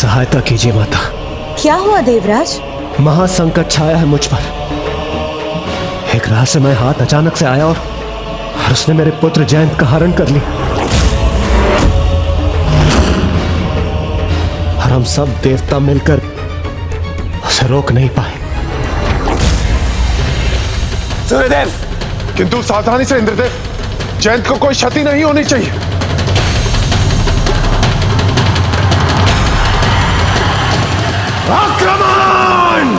सहायता कीजिए माता। क्या हुआ देवराज? महासंकट छाया है मुझ पर। एक रहस्यमय हाथ अचानक से आया और उसने मेरे पुत्र जयंत का हरण कर लिया, और हम सब देवता मिलकर उसे रोक नहीं पाए। सूर्यदेव! किंतु सावधानी से इंद्रदेव, जयंत को कोई क्षति नहीं होनी चाहिए। आक्रमण!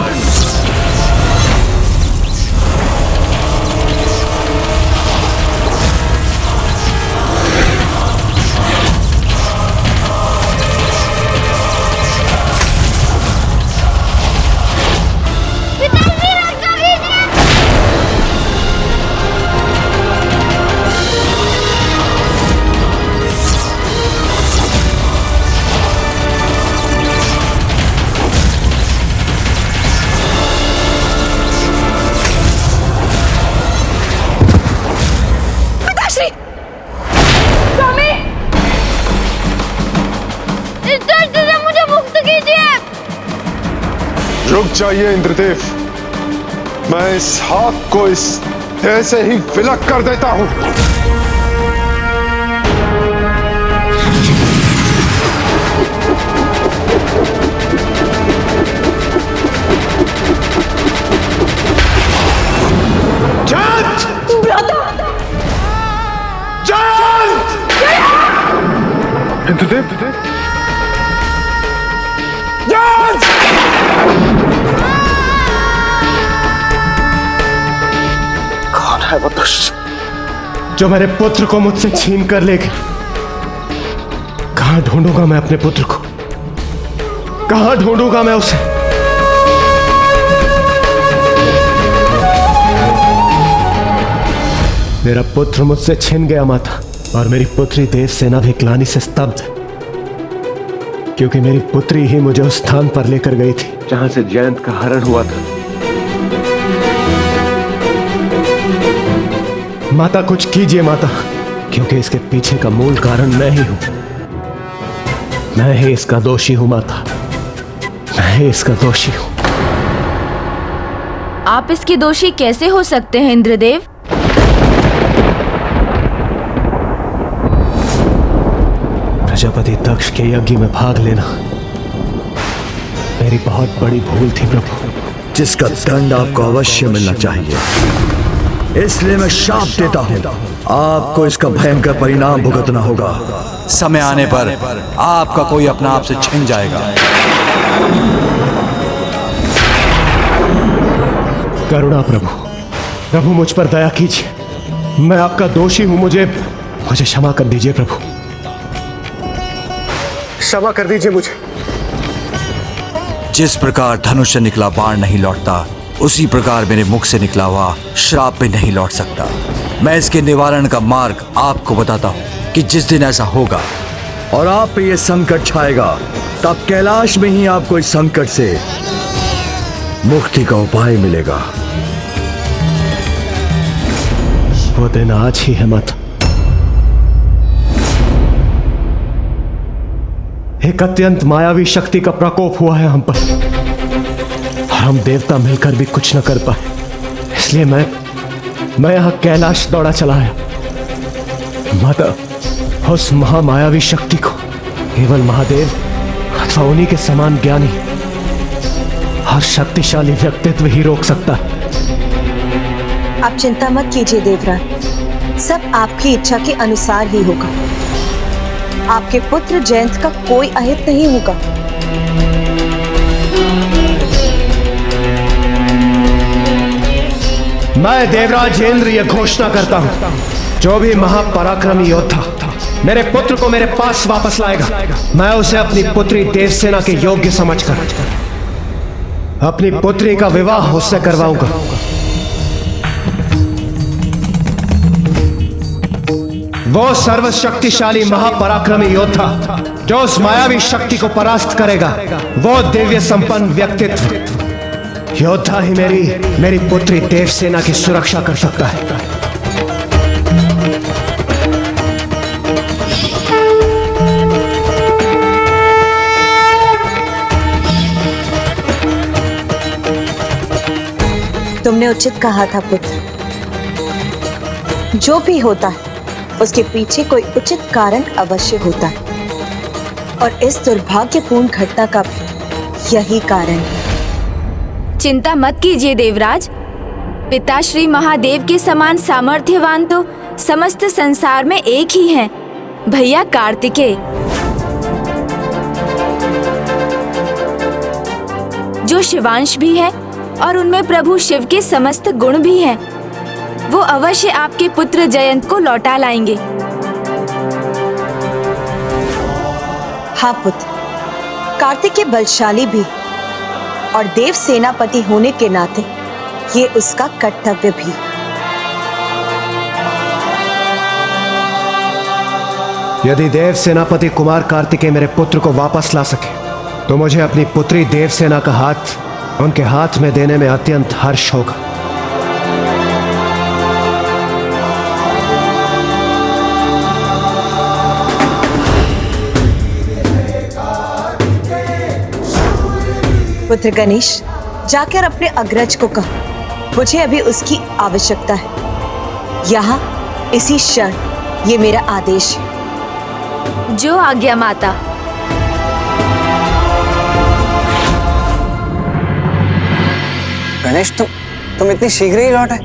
रुक जाइए इंद्रदेव, मैं इस हाथ को इस देह से ही विलग कर देता हूं। जयंत! जयंत! इंद्रदेव! जयंत! कौन है वो दुष्ट जो मेरे पुत्र को मुझसे छीन कर ले गया? कहां ढूंढूंगा मैं अपने पुत्र को? कहां ढूंढूंगा मैं उसे? मेरा पुत्र मुझसे छिन गया माता, और मेरी पुत्री देवसेना भी ग्लानि से स्तब्ध है, क्योंकि मेरी पुत्री ही मुझे उस स्थान पर लेकर गई थी जहां से जयंत का हरण हुआ था। माता कुछ कीजिए माता, क्योंकि इसके पीछे का मूल कारण मैं ही हूं। मैं ही इसका दोषी हूं माता, मैं ही इसका दोषी हूं। आप इसके दोषी कैसे हो सकते हैं इंद्रदेव? प्रजापति दक्ष के यज्ञ में भाग लेना मेरी बहुत बड़ी भूल थी प्रभु, जिसका दंड आपको अवश्य मिलना चाहिए। इसलिए मैं शाप देता हूं, आपको इसका भयंकर परिणाम भुगतना होगा। समय आने पर आपका कोई अपना आप से छिन जाएगा। करुणा प्रभु, प्रभु मुझ पर दया कीजिए। मैं आपका दोषी हूं, मुझे क्षमा कर दीजिए प्रभु, क्षमा कर दीजिए मुझे। जिस प्रकार धनुष से निकला बाण नहीं लौटता, उसी प्रकार मेरे मुख से निकला हुआ श्राप भी नहीं लौट सकता। मैं इसके निवारण का मार्ग आपको बताता हूं कि जिस दिन ऐसा होगा और आप पे ये संकट छाएगा, तब कैलाश में ही आपको इस संकट से मुक्ति का उपाय मिलेगा। वो दिन आज ही है माता। एक अत्यंत मायावी शक्ति का प्रकोप हुआ है हम पर, और हम देवता मिलकर भी कुछ न कर पाए। इसलिए मैं यहां कैलाश दौड़ा चला आया। माता, उस महामायावी शक्ति को केवल महादेव अथवा उन्हीं के समान ज्ञानी और शक्तिशाली व्यक्तित्व ही रोक सकता है। आप चिंता मत कीजिए देवराज, सब आपकी इच्छा के अनुसार ही होगा। आपके पुत्र जयंत का कोई अहित नहीं होगा। मैं देवराज इंद्र यह घोषणा करता हूं, जो भी महापराक्रमी योद्धा मेरे पुत्र को मेरे पास वापस लाएगा, मैं उसे अपनी पुत्री देवसेना के योग्य समझकर अपनी पुत्री का विवाह उससे करवाऊंगा। वो सर्वशक्तिशाली महापराक्रमी योद्धा जो उस मायावी शक्ति को परास्त करेगा, वो दिव्य संपन्न व्यक्तित्व योद्धा ही मेरी पुत्री देवसेना की सुरक्षा कर सकता है। तुमने उचित कहा था पुत्र। जो भी होता है उसके पीछे कोई उचित कारण अवश्य होता है, और इस दुर्भाग्यपूर्ण घटना का भी यही कारण है। चिंता मत कीजिए देवराज। पिता श्री महादेव के समान सामर्थ्यवान तो समस्त संसार में एक ही हैं, भैया कार्तिकेय, जो शिवांश भी है और उनमें प्रभु शिव के समस्त गुण भी हैं। वो अवश्य आपके पुत्र जयंत को लौटा लाएंगे। हाँ पुत्र, कार्तिकेय बलशाली भी और देव सेनापति होने के नाते ये उसका कर्तव्य भी। यदि देव सेनापति कुमार कार्तिकेय मेरे पुत्र को वापस ला सके तो मुझे अपनी पुत्री देवसेना का हाथ उनके हाथ में देने में अत्यंत हर्ष होगा। पुत्र गणेश, जाकर अपने अग्रज को कहो मुझे अभी उसकी आवश्यकता है। यहाँ इसी क्षण ये मेरा आदेश है। जो आज्ञा माता। गणेश, तुम इतनी शीघ्र ही लौटे?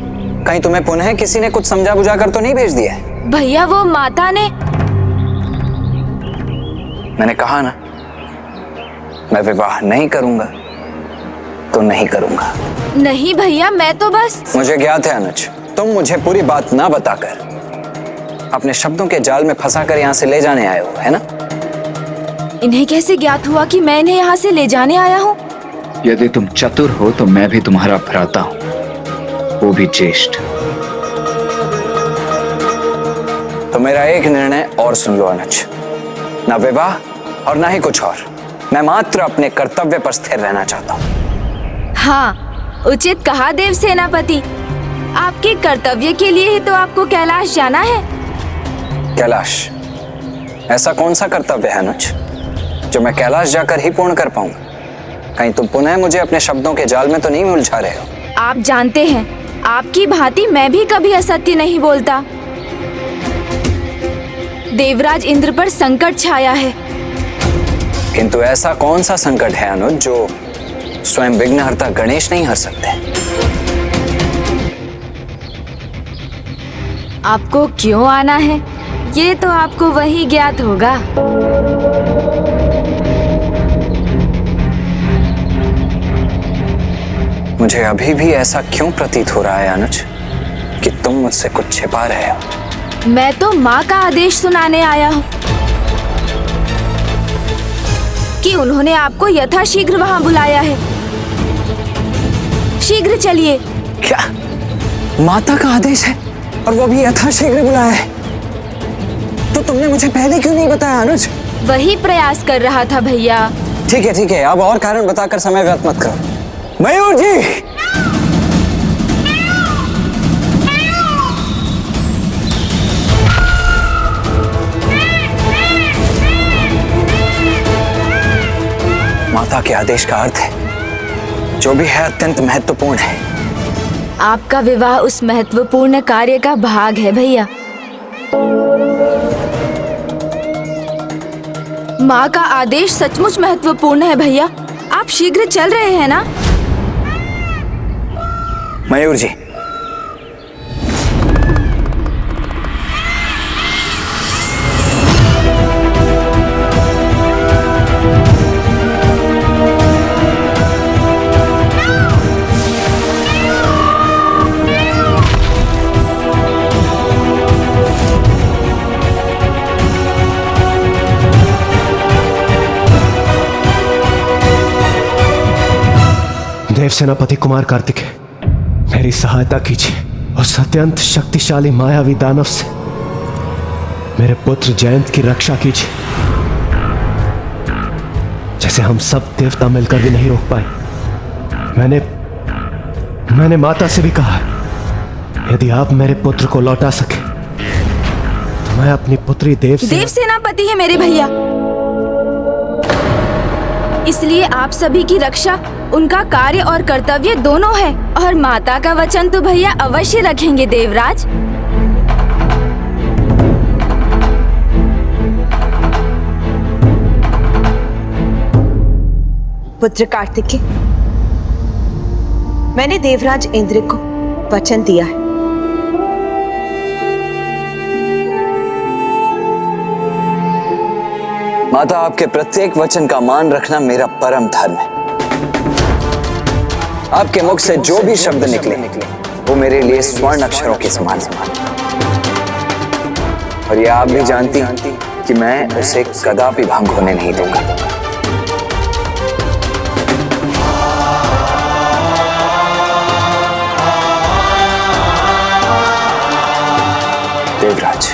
कहीं तुम्हें पुनः किसी ने कुछ समझा बुझा कर तो नहीं भेज दिया है? भैया वो माता ने। मैंने कहा ना, मैं विवाह नहीं करूंगा तो नहीं करूंगा। नहीं भैया, मैं तो बस। मुझे ज्ञात है अनुज, तुम मुझे पूरी बात ना बताकर अपने शब्दों के जाल में फंसाकर यहाँ से ले जाने आए हो, है ना? इन्हें कैसे ज्ञात हुआ कि मैं इन्हें यहाँ से ले जाने आया हूँ? यदि तुम चतुर हो तो मैं भी तुम्हारा भ्राता हूँ, वो भी ज्येष्ठ। तो मेरा एक निर्णय और सुन लो अनुज, ना विवाह और ना ही कुछ और। मैं मात्र अपने कर्तव्य पर स्थिर रहना चाहता हूँ। हाँ, उचित कहा देव सेनापति। आपके कर्तव्य के लिए ही तो आपको कैलाश जाना है। कैलाश? ऐसा कौन सा कर्तव्य है अनुज जो मैं कैलाश जाकर ही पूर्ण कर पाऊंगा? कहीं तुम पुनः मुझे अपने शब्दों के जाल में तो नहीं उलझा रहे हो? आप जानते हैं, आपकी भांति मैं भी कभी असत्य नहीं बोलता। देवराज इंद्र पर संकट छाया है। किंतु ऐसा कौन सा संकट है अनुज जो स्वयं विघ्नहर्ता गणेश नहीं हर सकते? आपको क्यों आना है ये तो आपको वही ज्ञात होगा। मुझे अभी भी ऐसा क्यों प्रतीत हो रहा है अनुज कि तुम मुझसे कुछ छिपा रहे हो? मैं तो माँ का आदेश सुनाने आया हूँ कि उन्होंने आपको यथाशीघ्र वहाँ बुलाया है। शीघ्र चलिए। क्या माता का आदेश है और वो भी यथाशीघ्र बुलाया है? तो तुमने मुझे पहले क्यों नहीं बताया अनुज? वही प्रयास कर रहा था भैया। ठीक है, अब और कारण बताकर समय व्यर्थ मत करो। मयूर जी! माता के आदेश का अर्थ है जो भी है अत्यंत महत्वपूर्ण है। आपका विवाह उस महत्वपूर्ण कार्य का भाग है भैया। माँ का आदेश सचमुच महत्वपूर्ण है भैया। आप शीघ्र चल रहे हैं ना? मयूर जी, देव सेनापति कुमार कार्तिकेय, मेरी सहायता कीजिए। उस अत्यंत शक्तिशाली मायावी दानव से मेरे पुत्र जयंत की रक्षा कीजिए, जैसे हम सब देवता मिलकर भी नहीं रोक पाए। मैंने माता से भी कहा, यदि आप मेरे पुत्र को लौटा सके तो मैं अपनी पुत्री देव सेनापति है मेरे भैया। इसलिए आप सभी की रक्षा उनका कार्य और कर्तव्य दोनों है। और माता का वचन तो भैया अवश्य रखेंगे देवराज। पुत्र कार्तिकेय, मैंने देवराज इंद्र को वचन दिया है। माता, आपके प्रत्येक वचन का मान रखना मेरा परम धर्म है। आपके मुख से जो भी शब्द निकले वो मेरे लिए स्वर्ण अक्षरों के समान और ये आप भी जानती कि मैं उसे कदापि भंग होने नहीं दूंगा। देवराज,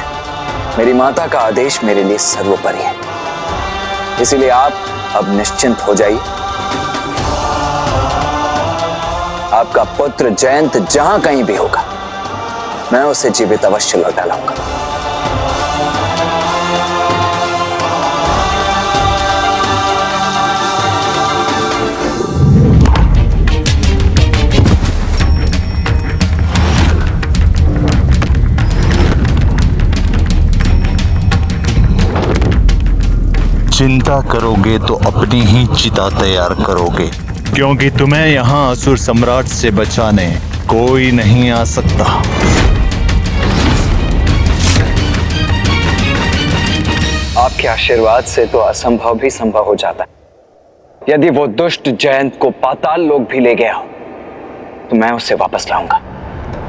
मेरी माता का आदेश मेरे लिए सर्वोपरि है, इसीलिए आप अब निश्चिंत हो जाइए। आपका पुत्र जयंत जहां कहीं भी होगा, मैं उसे जीवित अवश्य लौटा लाऊंगा। चिंता करोगे तो अपनी ही चिता तैयार करोगे, क्योंकि तुम्हें यहाँ असुर सम्राट से बचाने कोई नहीं आ सकता। आपके आशीर्वाद से तो असंभव भी संभव हो जाता है। यदि वो दुष्ट जयंत को पाताल लोक भी ले गया हो तो मैं उसे वापस लाऊंगा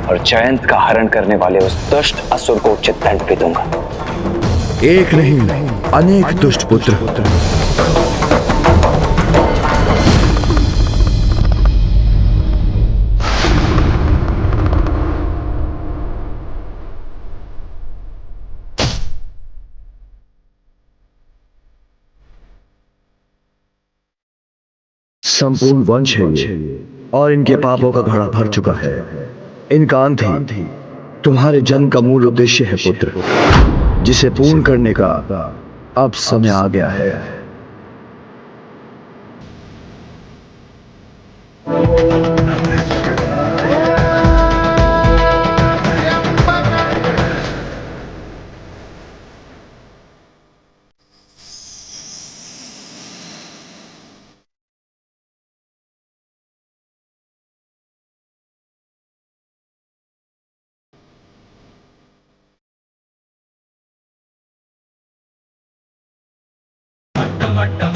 और जयंत का हरण करने वाले उस दुष्ट असुर को उचित दंड भी दूंगा। एक नहीं अनेक दुष्ट पुत्र। संपूर्ण वंश है ये, और इनके पापों का घड़ा भर चुका है। इनका अंत ही तुम्हारे जन्म का मूल उद्देश्य है पुत्र, जिसे पूर्ण करने का अब समय आ गया है।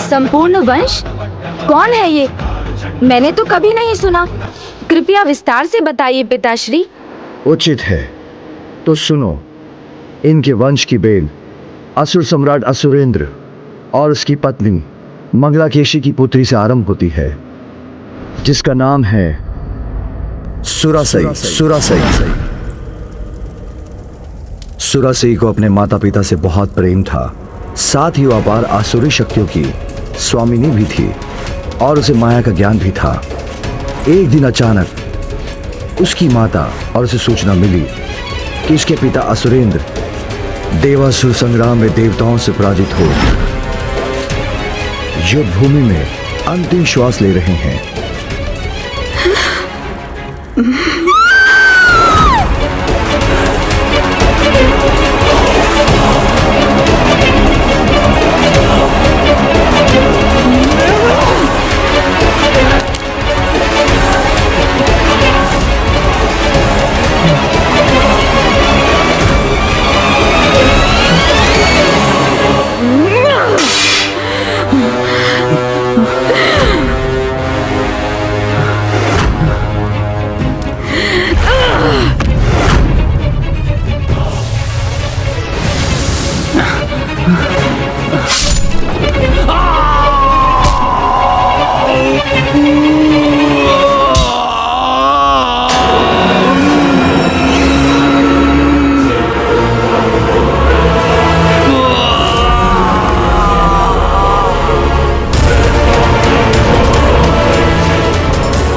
संपूर्ण वंश? कौन है ये? मैंने तो कभी नहीं सुना। कृपया विस्तार से बताइए पिताश्री। उचित है तो सुनो। इनके वंश की बेल असुर सम्राट असुरेंद्र और उसकी पत्नी मंगलाकेशी की पुत्री से आरंभ होती है, जिसका नाम है सुरासई। सुरासई को अपने माता पिता से बहुत प्रेम था, साथ ही वो अपार आसुरी शक्तियों की स्वामिनी भी थी और उसे माया का ज्ञान भी था। एक दिन अचानक उसकी माता और उसे सूचना मिली कि उसके पिता असुरेंद्र देवासुर संग्राम में देवताओं से पराजित हो युद्ध भूमि में अंतिम श्वास ले रहे हैं।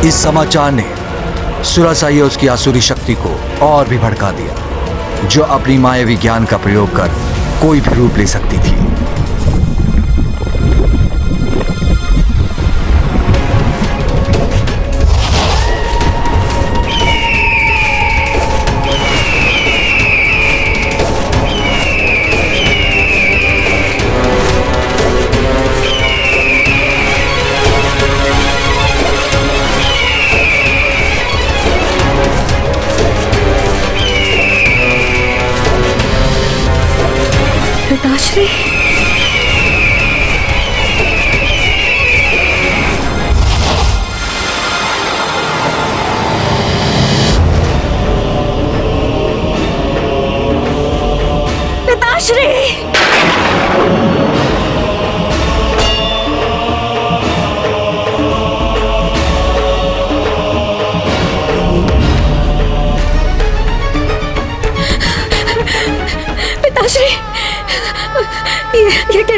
इस समाचार ने सुरासाई और उसकी आसुरी शक्ति को और भी भड़का दिया, जो अपनी मायावी ज्ञान का प्रयोग कर कोई भी रूप ले सकती थी।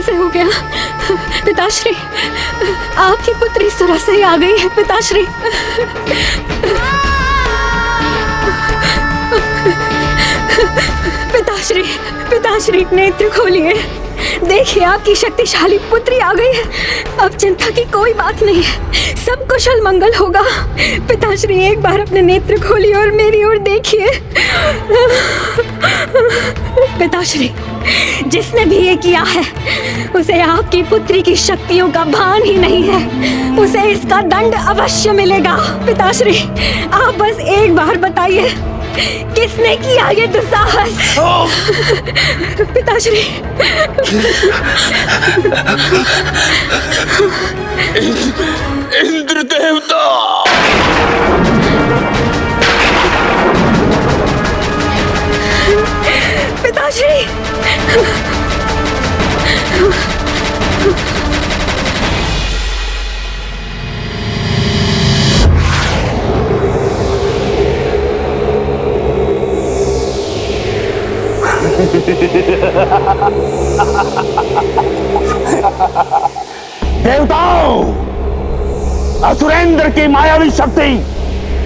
कैसे हो गया? पिताश्री, आपकी पुत्री सुरा से आ गई है। पिताश्री, पिताश्री, पिताश्री, नेत्र खोलिए। देखिए, आपकी शक्तिशाली पुत्री आ गई है। अब चिंता की कोई बात नहीं है, सब कुशल मंगल होगा। पिताश्री, एक बार अपने नेत्र खोलिए और मेरी ओर देखिए। पिताश्री, जिसने भी ये किया है उसे आपकी पुत्री की शक्तियों का भान ही नहीं है। उसे इसका दंड अवश्य मिलेगा। पिताश्री, आप बस एक बार बताइए, किसने किया ये दुस्साहस? पिताश्री, इंद्र देवता! पिताश्री, देवताओं, असुरेंद्र की मायावी शक्ति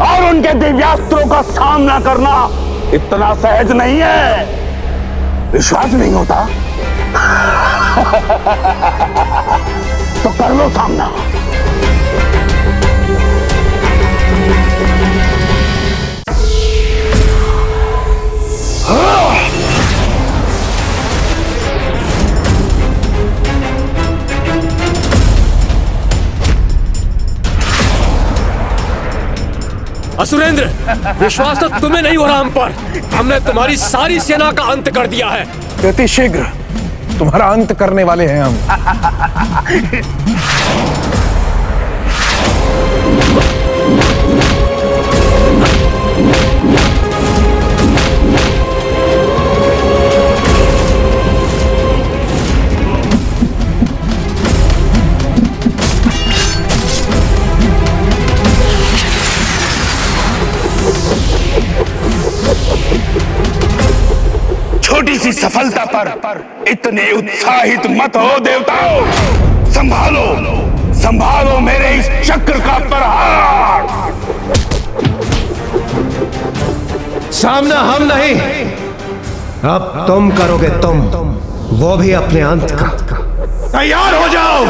और उनके दिव्यास्त्रों का सामना करना इतना सहज नहीं है। विश्वास नहीं होता तो कर लो सामना। असुरेंद्र, विश्वास तो तुम्हें नहीं हो रहा हम पर। हमने तुम्हारी सारी सेना का अंत कर दिया है। अति शीघ्र तुम्हारा अंत करने वाले हैं हम। छोटी सी सफलता पर इतने उत्साहित मत हो देवताओं। संभालो, संभालो मेरे इस चक्र का प्रहार। सामना हम नहीं, अब तुम करोगे। तुम, वो भी अपने अंत का। तैयार हो जाओ।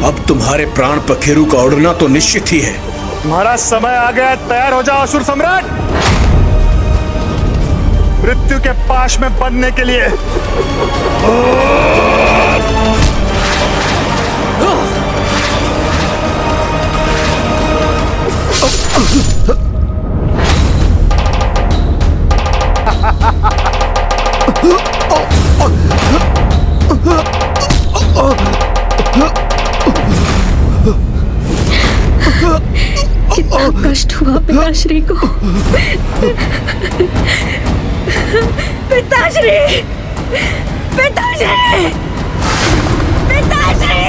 अब तुम्हारे प्राण पखेरु का उड़ना तो निश्चित ही है। तुम्हारा समय आ गया, तैयार हो जाओ असुर सम्राट, मृत्यु के पाश में बनने के लिए। कितना कष्ट हुआ पिताश्री को। पिताश्री, पिताश्री, पिताश्री!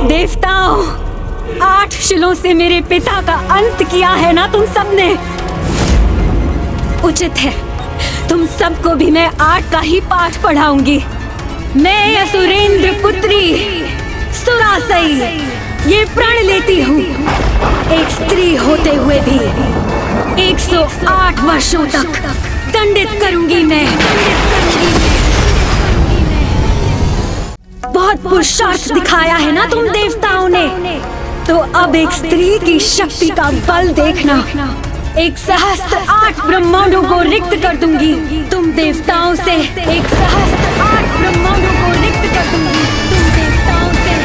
देवताओं, 8 शिलों से मेरे पिता का अंत किया है ना तुम सबने। उचित है, तुम सबको भी मैं 8 का ही पाठ पढ़ाऊंगी। मैं असुरेंद्र पुत्री सुरासई ये प्रण लेती हूँ, एक स्त्री होते हुए भी 108 वर्षों तक दंडित करूंगी मैं। बहुत पुरुषार्थ दिखाया है ना तुम देवताओं ने, तो अब एक स्त्री की शक्ति का बल देखना। एक सहस्त्र 8 ब्रह्मांडों को रिक्त कर दूंगी तुम देवताओं से। एक सहस्त्र 8 ब्रह्मांडों को रिक्त कर दूंगी तुम देवताओं से।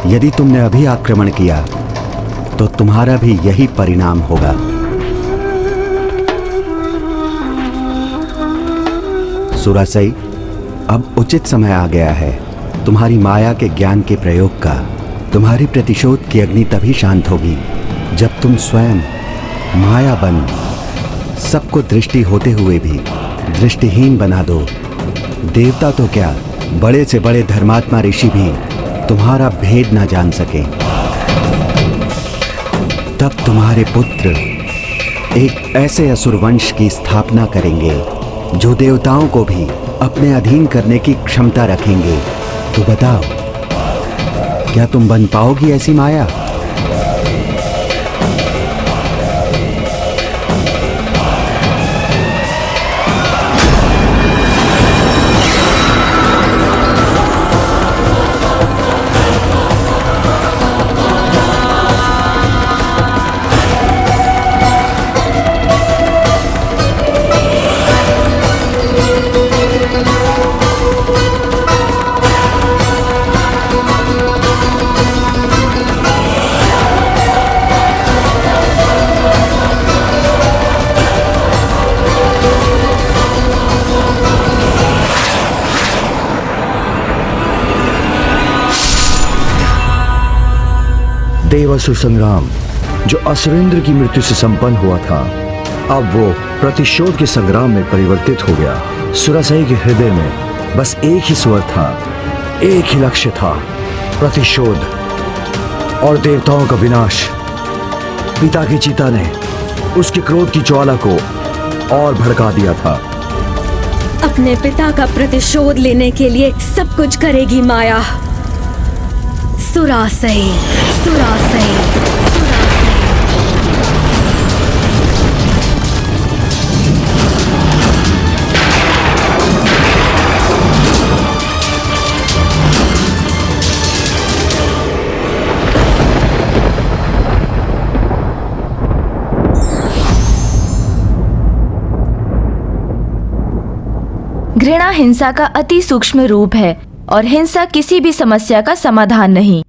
यदि तुमने अभी आक्रमण किया तो तुम्हारा भी यही परिणाम होगा। सुरासई, अब उचित समय आ गया है तुम्हारी माया के ज्ञान के प्रयोग का। तुम्हारी प्रतिशोध की अग्नि तभी शांत होगी जब तुम स्वयं माया बन सबको दृष्टि होते हुए भी दृष्टिहीन बना दो। देवता तो क्या, बड़े से बड़े धर्मात्मा ऋषि भी तुम्हारा भेद ना जान सके। तब तुम्हारे पुत्र एक ऐसे असुर वंश की स्थापना करेंगे जो देवताओं को भी अपने अधीन करने की क्षमता रखेंगे। तो बताओ, क्या तुम बन पाओगी ऐसी माया? देवासुर संग्राम जो असुरेंद्र की मृत्यु से संपन्न हुआ था, अब वो प्रतिशोध के संग्राम में परिवर्तित हो गया। सुरासई के हृदय में बस एक ही स्वर था, एक ही लक्ष्य था, प्रतिशोध और देवताओं का विनाश। पिता की चिता ने उसके क्रोध की ज्वाला को और भड़का दिया था। अपने पिता का प्रतिशोध लेने के लिए सब कुछ करेगी माया। सुरासई, सुरासई, घृणा हिंसा का अति सूक्ष्म रूप है और हिंसा किसी भी समस्या का समाधान नहीं।